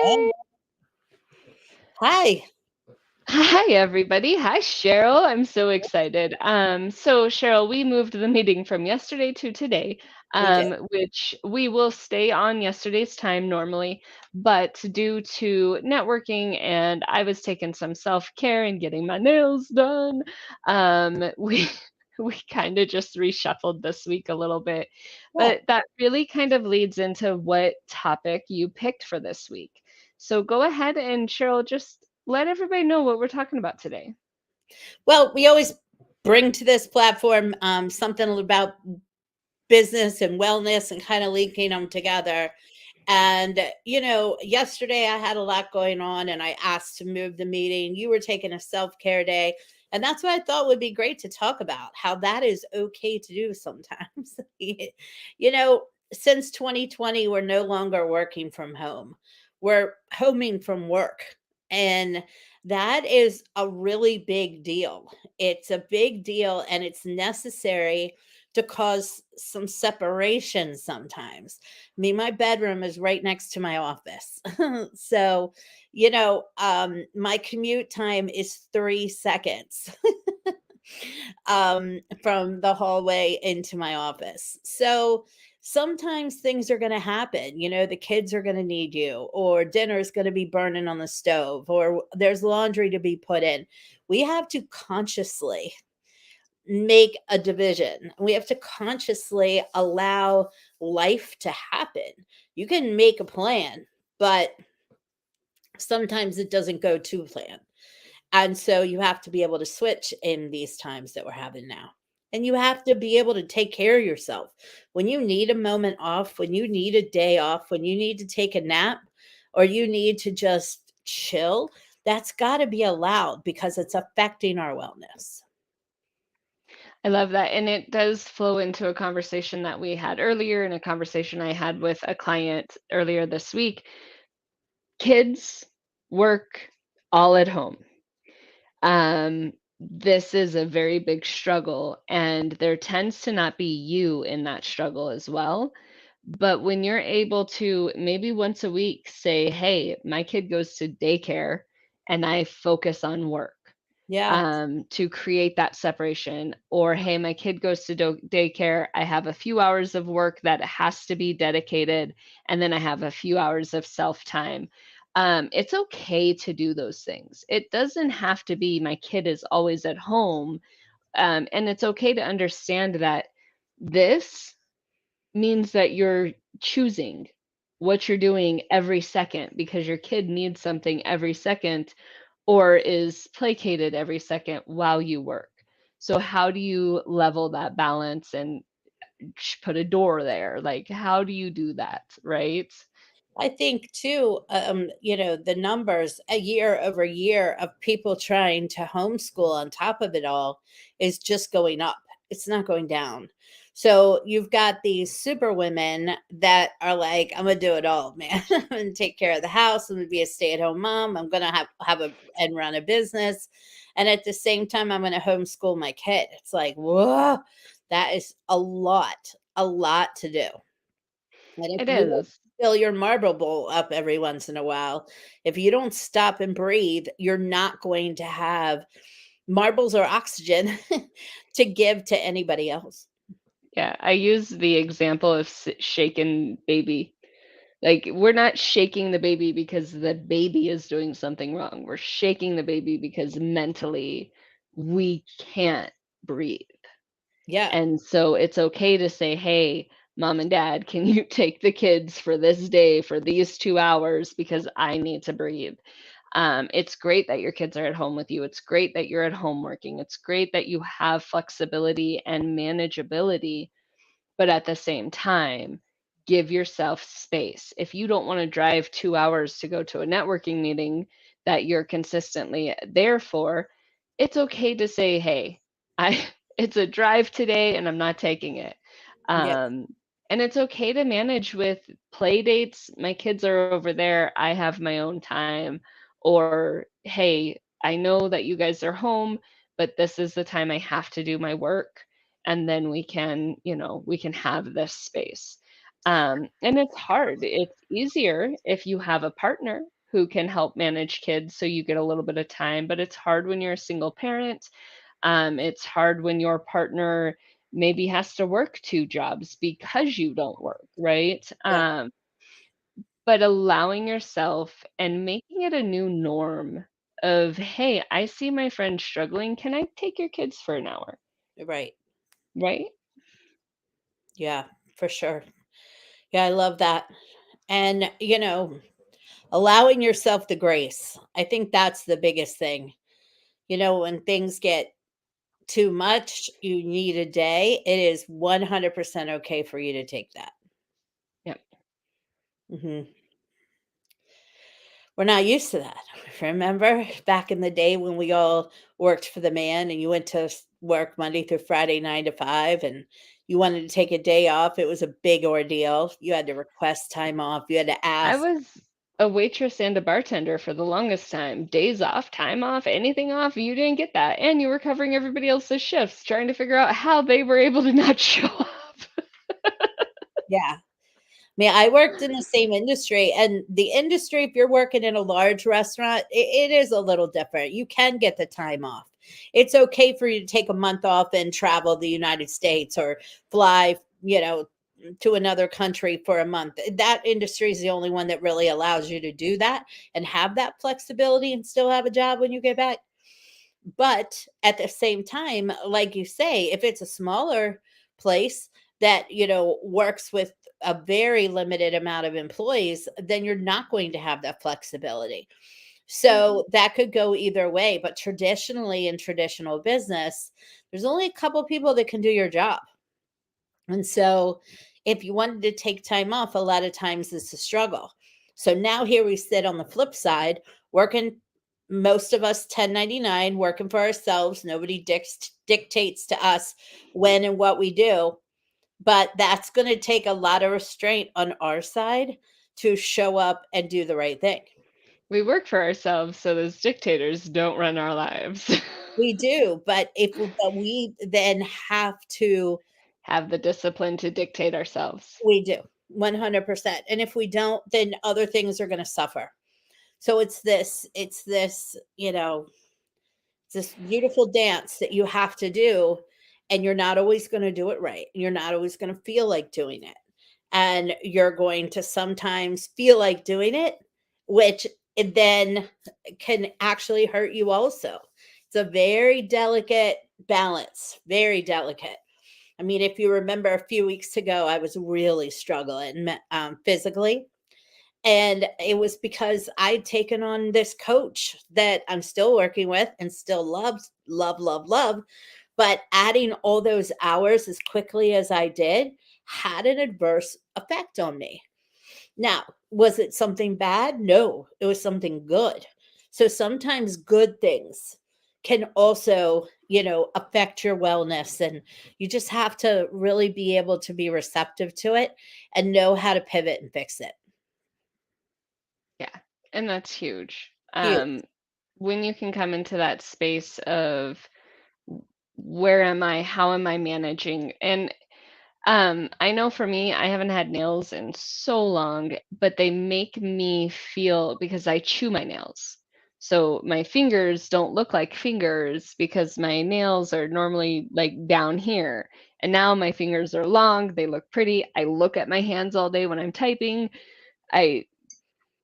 Hey. Hi. Hi, everybody. Hi, Cheryl. I'm so excited. So Cheryl, we moved the meeting from yesterday to today, We did. which we will stay on yesterday's time normally, but due to networking and I was taking some self-care and getting my nails done, we we kind of just reshuffled this week a little bit. Yeah. But that really kind of leads into what topic you picked for this week. So go ahead and Cheryl, just let everybody know what we're talking about today. Well, we always bring to this platform something about business and wellness and kind of linking them together. And, yesterday I had a lot going on and I asked to move the meeting. You were taking a self care day. And that's what I thought would be great to talk about how that is okay to do sometimes. Since 2020, we're no longer working from home, we're homing from work. And that is a really big deal. It's a big deal and it's necessary to cause some separation sometimes. I mean, my bedroom is right next to my office. So, my commute time is 3 seconds from the hallway into my office. So, sometimes things are going to happen. The kids are going to need you, or dinner is going to be burning on the stove, or there's laundry to be put in. We have to consciously make a division. We have to consciously allow life to happen. You can make a plan, but sometimes it doesn't go to plan. And so you have to be able to switch in these times that we're having now. And you have to be able to take care of yourself. When you need a moment off, when you need a day off, when you need to take a nap, or you need to just chill, that's got to be allowed because it's affecting our wellness. I love that. And it does flow into a conversation that we had earlier and a conversation I had with a client earlier this week. Kids work all at home. This is a very big struggle, and there tends to not be you in that struggle as well. But when you're able to maybe once a week say, hey, my kid goes to daycare and I focus on work, Yeah. to create that separation. Or, hey, my kid goes to daycare. I have a few hours of work that has to be dedicated, and then I have a few hours of self time. It's okay to do those things. It doesn't have to be my kid is always at home. And it's okay to understand that this means that you're choosing what you're doing every second because your kid needs something every second or is placated every second while you work. So how do you level that balance and put a door there? Like, how do you do that, right? I think too, the numbers a year over year of people trying to homeschool on top of it all is just going up. It's not going down. So you've got these super women that are like, I'm gonna do it all, man. I'm gonna take care of the house. I'm gonna be a stay at home mom. I'm gonna have a and run a business, and at the same time, I'm gonna homeschool my kid. It's like, whoa, that is a lot to do. And if It you don't is. fill your marble bowl up every once in a while, if you don't stop and breathe, you're not going to have marbles or oxygen to give to anybody else. Yeah, I use the example of shaken baby. Like, we're not shaking the baby because the baby is doing something wrong. We're shaking the baby because mentally we can't breathe. Yeah. And so it's okay to say, hey, mom and dad, can you take the kids for this day for these 2 hours because I need to breathe? It's great that your kids are at home with you. It's great that you're at home working. It's great that you have flexibility and manageability, but at the same time, give yourself space. If you don't want to drive 2 hours to go to a networking meeting that you're consistently there for, it's okay to say, hey, I it's a drive today and I'm not taking it. Yeah. Um, and it's okay to manage with play dates. My kids are over there. I have my own time. Or, hey, I know that you guys are home, but this is the time I have to do my work, and then we can have this space. And it's hard. It's easier if you have a partner who can help manage kids so you get a little bit of time, but it's hard when you're a single parent. It's hard when your partner maybe has to work two jobs because you don't work, right? Yeah, But allowing yourself and making it a new norm of, hey, I see my friend struggling. Can I take your kids for an hour? right. Right? Yeah, for sure. Yeah, I love that. And, allowing yourself the grace. I think that's the biggest thing. When things get too much, you need a day, it is 100% okay for you to take that. Yep. Mhm. We're not used to that. Remember back in the day when we all worked for the man and you went to work Monday through Friday, 9 to 5, and you wanted to take a day off? It was a big ordeal. You had to request time off, you had to I ask. was a waitress and a bartender for the longest time. Days off, time off, anything off, you didn't get that. And you were covering everybody else's shifts, trying to figure out how they were able to not show up. Yeah. I worked in the same industry, and the industry, if you're working in a large restaurant, it is a little different. You can get the time off. It's okay for you to take a month off and travel the United States or fly, to another country for a month. That industry is the only one that really allows you to do that and have that flexibility and still have a job when you get back. But at the same time, like you say, if it's a smaller place that, works with a very limited amount of employees, then you're not going to have that flexibility. Yep. So that could go either way. But traditionally, in traditional business, there's only a couple people that can do your job. And so if you wanted to take time off, a lot of times it's a struggle. So now here we sit on the flip side, working, most of us 1099, working for ourselves. Nobody dictates to us when and what we do. But that's going to take a lot of restraint on our side to show up and do the right thing. We work for ourselves, so those dictators don't run our lives. We do, but we then have to. Have the discipline to dictate ourselves. We do 100%. And if we don't, then other things are going to suffer. So it's this, this beautiful dance that you have to do, and you're not always going to do it right. You're not always going to feel like doing it. And you're going to sometimes feel like doing it, which it then can actually hurt you also. It's a very delicate balance, very delicate. I mean, if you remember a few weeks ago, I was really struggling physically. And it was because I'd taken on this coach that I'm still working with and still love, love, love, love. But adding all those hours as quickly as I did had an adverse effect on me. Now, was it something bad? No, it was something good. So sometimes good things can also, affect your wellness. And you just have to really be able to be receptive to it and know how to pivot and fix it. Yeah, and that's huge. Huge. When you can come into that space of where am I? How am I managing? And I know for me, I haven't had nails in so long, but they make me feel because I chew my nails. So my fingers don't look like fingers because my nails are normally like down here. And now my fingers are long, they look pretty. I look at my hands all day when I'm typing. I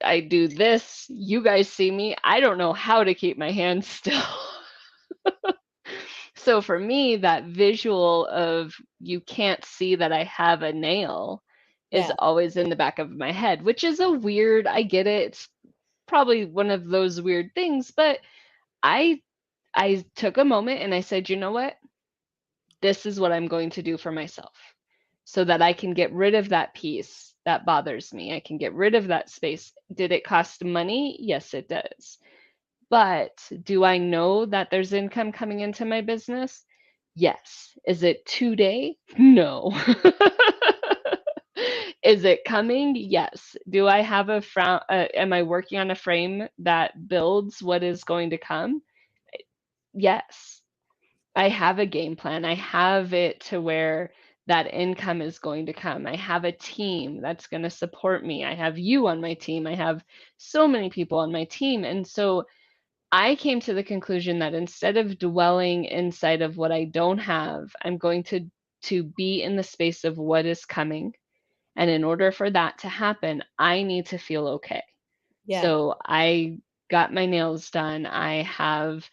I do this. You guys see me. I don't know how to keep my hands still. So for me, that visual of you can't see that I have a nail is Yeah. always in the back of my head, which is a weird, I get it. It's probably one of those weird things, but I I took a moment and I said, "You know what? This is what I'm going to do for myself so that I can get rid of that piece that bothers me. I can get rid of that space." Did it cost money? Yes, it does. But do I know that there's income coming into my business? Yes. Is it today? No. Is it coming? Yes. Do I have am I working on a frame that builds what is going to come? Yes. I have a game plan. I have it to where that income is going to come. I have a team that's going to support me. I have you on my team. I have so many people on my team. And so I came to the conclusion that instead of dwelling inside of what I don't have, I'm going to be in the space of what is coming. And in order for that to happen, I need to feel okay. Yeah. So I got my nails done. I have,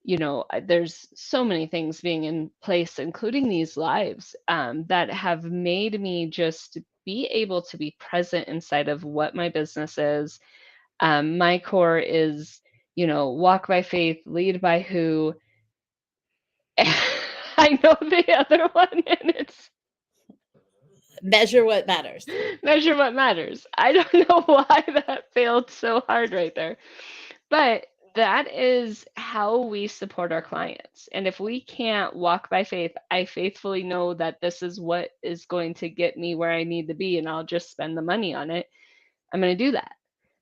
there's so many things being in place, including these lives, that have made me just be able to be present inside of what my business is. My core is, walk by faith, lead by who. I know the other one, and it's Measure what matters. measure what matters. I don't know why that failed so hard right there. But that is how we support our clients. And if we can't walk by faith, I faithfully know that this is what is going to get me where I need to be, and I'll just spend the money on it. I'm going to do that,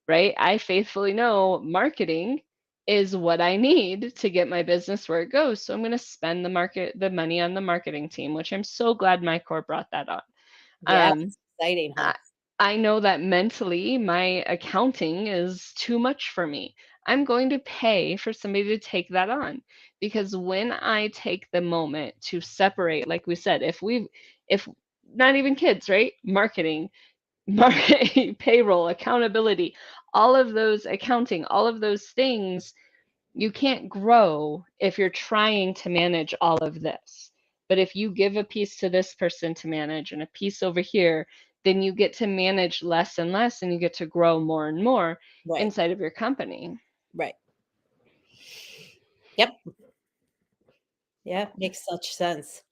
right? I faithfully know marketing is what I need to get my business where it goes. So I'm going to spend the money on the marketing team, which I'm so glad MyCORE brought that on. Yeah, Um, it's exciting, huh? I know that mentally my accounting is too much for me. I'm going to pay for somebody to take that on, because when I take the moment to separate, like we said, if not even kids, right? Marketing, payroll, accountability, all of those accounting, all of those things, you can't grow if you're trying to manage all of this. But if you give a piece to this person to manage and a piece over here, then you get to manage less and less, and you get to grow more and more Right. inside of your company. Right. Yep. Yeah, makes such sense.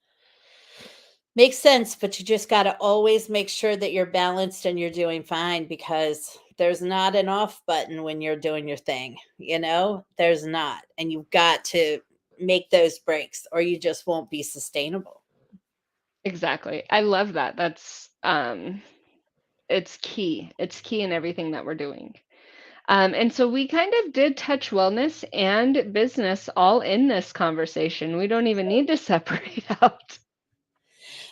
Makes sense, but you just gotta always make sure that you're balanced and you're doing fine, because there's not an off button when you're doing your thing, you know? There's not, and you've got to make those breaks or you just won't be sustainable. Exactly. I love that. That's it's key. It's key in everything that we're doing. And so we kind of did touch wellness and business all in this conversation. We don't even need to separate out.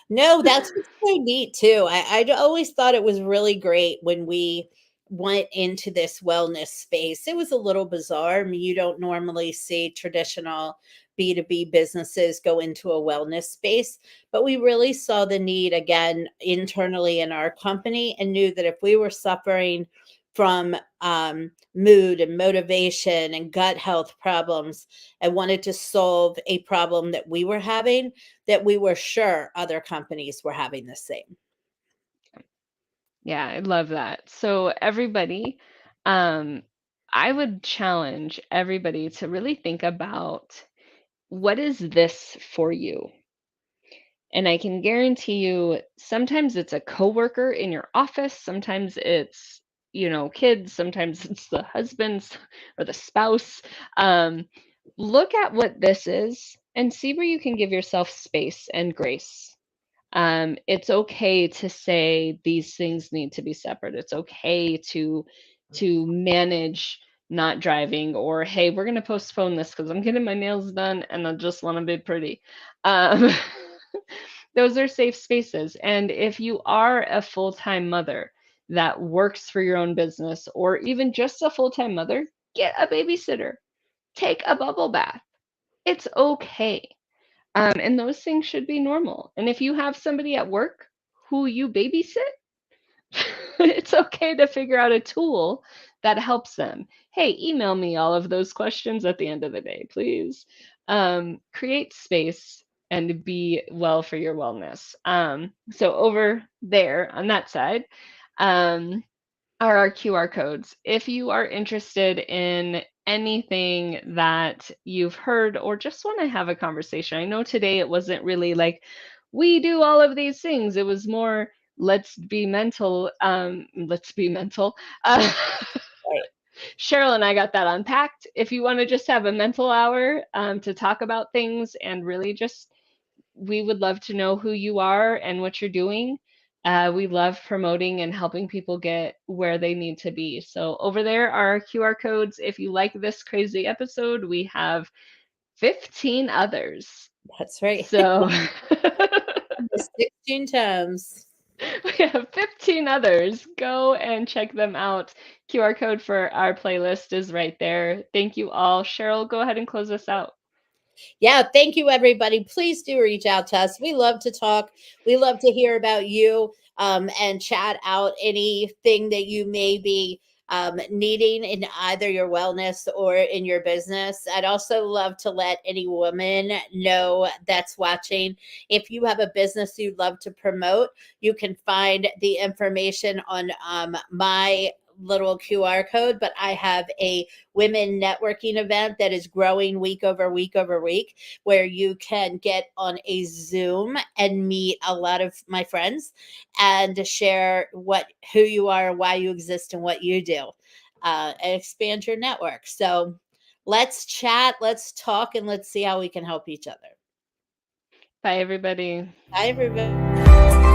No, that's what's so neat too. I'd always thought it was really great when we went into this wellness space. It was a little bizarre. I mean, you don't normally see traditional B2B businesses go into a wellness space, but we really saw the need again internally in our company and knew that if we were suffering from mood and motivation and gut health problems and wanted to solve a problem that we were having, that we were sure other companies were having the same. Yeah, I love that. So everybody, um, I would challenge everybody to really think about, what is this for you? And I can guarantee you, sometimes it's a coworker in your office, sometimes it's, kids, sometimes it's the husbands or the spouse. Um, Look at what this is and see where you can give yourself space and grace. It's okay to say these things need to be separate. It's okay to manage not driving, or hey, we're going to postpone this because I'm getting my nails done and I just want to be pretty. Um, those are safe spaces. And if you are a full-time mother that works for your own business, or even just a full-time mother, get a babysitter, take a bubble bath. It's okay. And those things should be normal. And if you have somebody at work who you babysit, it's okay to figure out a tool that helps them. Hey, email me all of those questions at the end of the day, please. Create space and be well for your wellness. So over there on that side, um, are our QR codes. If you are interested in anything that you've heard or just want to have a conversation, I know today it wasn't really like we do all of these things. It was more, let's be mental. Let's be mental. Uh, Right. Cheryl and I got that unpacked. If you want to just have a mental hour to talk about things and really just, we would love to know who you are and what you're doing. We love promoting and helping people get where they need to be. So over there are QR codes. If you like this crazy episode, we have 15 others. That's right. So The 6 15 times. We have 15 others. Go and check them out. QR code for our playlist is right there. Thank you all. Cheryl, go ahead and close us out. Yeah, thank you, everybody. Please do reach out to us. We love to talk. We love to hear about you, and chat out anything that you may be needing in either your wellness or in your business. I'd also love to let any woman know that's watching. If you have a business you'd love to promote, you can find the information on my little QR code, but I have a women networking event that is growing week over week over week, where you can get on a Zoom and meet a lot of my friends and share who you are, why you exist, and what you do, and expand your network. So let's chat, let's talk, and let's see how we can help each other. Bye, everybody. Bye, everybody.